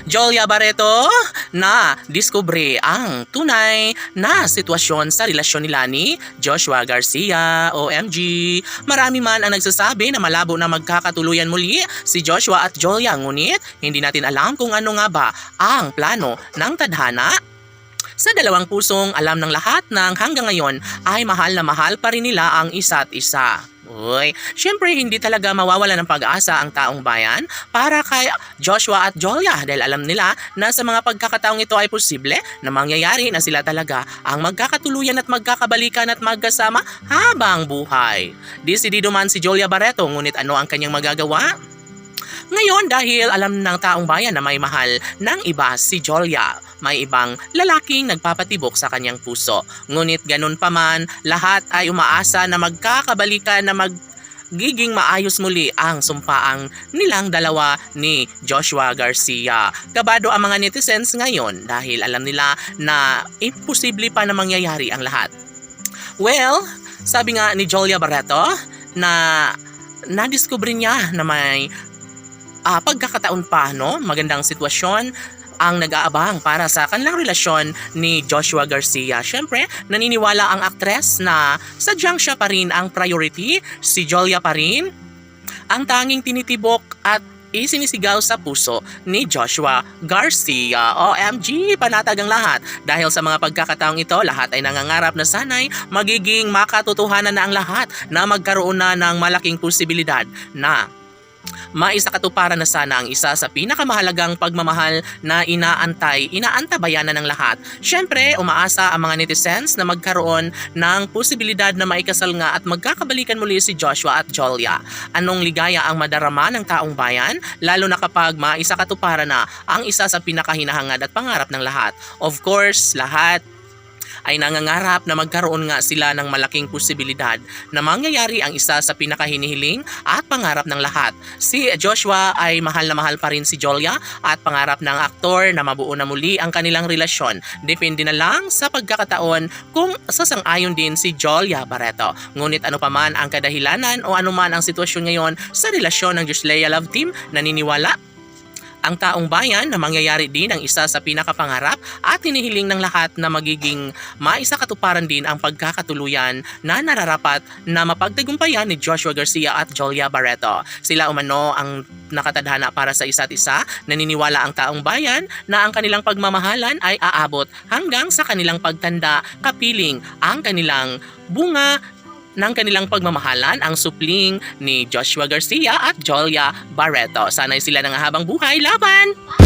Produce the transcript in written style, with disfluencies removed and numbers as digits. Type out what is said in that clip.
Jolia Barreto na diskubre ang tunay na sitwasyon sa relasyon nila ni Joshua Garcia. OMG! Marami man ang nagsasabi na malabo na magkakatuluyan muli si Joshua at Jolia, ngunit hindi natin alam kung ano nga ba ang plano ng tadhana. Sa dalawang pusong alam ng lahat ng hanggang ngayon ay mahal na mahal pa rin nila ang isa't isa. Uy, syempre hindi talaga mawawala ng pag-asa ang taong bayan para kay Joshua at Jolia dahil alam nila na sa mga pagkakataong ito ay posible na mangyayari na sila talaga ang magkakatuluyan at magkakabalikan at magkasama habang buhay. Desidido man si Jolia Barreto, ngunit ano ang kanyang magagawa? Ngayon dahil alam ng taong bayan na may mahal ng iba si Jolia, may ibang lalaking nagpapatibok sa kanyang puso. Ngunit ganun pa man, lahat ay umaasa na magkakabalikan na magiging maayos muli ang sumpaang nilang dalawa ni Joshua Garcia. Kabado ang mga netizens ngayon dahil alam nila na imposible pa na mangyayari ang lahat. Well, sabi nga ni Jolia Barreto na nadiskubre niya na may pagkakataon pa, magandang sitwasyon ang nag-aabang para sa kanilang relasyon ni Joshua Garcia. Siyempre, naniniwala ang aktres na sadyang siya pa rin ang priority, si Jolia pa rin ang tanging tinitibok at isinisigaw sa puso ni Joshua Garcia. OMG, panatag ang lahat. Dahil sa mga pagkakataong ito, lahat ay nangangarap na sanay magiging makatotohanan na ang lahat na magkaroon na ng malaking posibilidad na maisakatuparan na sana ang isa sa pinakamahalagang pagmamahal na inaantabayanan ng lahat. Siyempre, umaasa ang mga netizens na magkaroon ng posibilidad na maikasal nga at magkakabalikan muli si Joshua at Jolia. Anong ligaya ang madarama ng taong bayan, lalo na kapag maisakatuparan na ang isa sa pinakahinahangad at pangarap ng lahat. Of course, lahat ay nangangarap na magkaroon nga sila ng malaking posibilidad na mangyayari ang isa sa pinakahinihiling at pangarap ng lahat. Si Joshua ay mahal na mahal pa rin si Jolia at pangarap ng aktor na mabuo na muli ang kanilang relasyon. Depende na lang sa pagkakataon kung sasang-ayon din si Jolia Barreto. Ngunit ano pa man ang kadahilanan o ano man ang sitwasyon ngayon sa relasyon ng Joshua Love Team, naniniwala ang taong bayan na mangyayari din ang isa sa pinakapangarap at hinihiling ng lahat na magiging maisakatuparan din ang pagkakatuluyan na nararapat na mapagtagumpayan ni Joshua Garcia at Jolia Barreto. Sila umano ang nakatadhana para sa isa't isa. Naniniwala ang taong bayan na ang kanilang pagmamahalan ay aabot hanggang sa kanilang pagtanda, kapiling ang kanilang bunga ng kanilang pagmamahalan ang supling ni Joshua Garcia at Jolia Barreto. Sana'y sila ng habang buhay laban!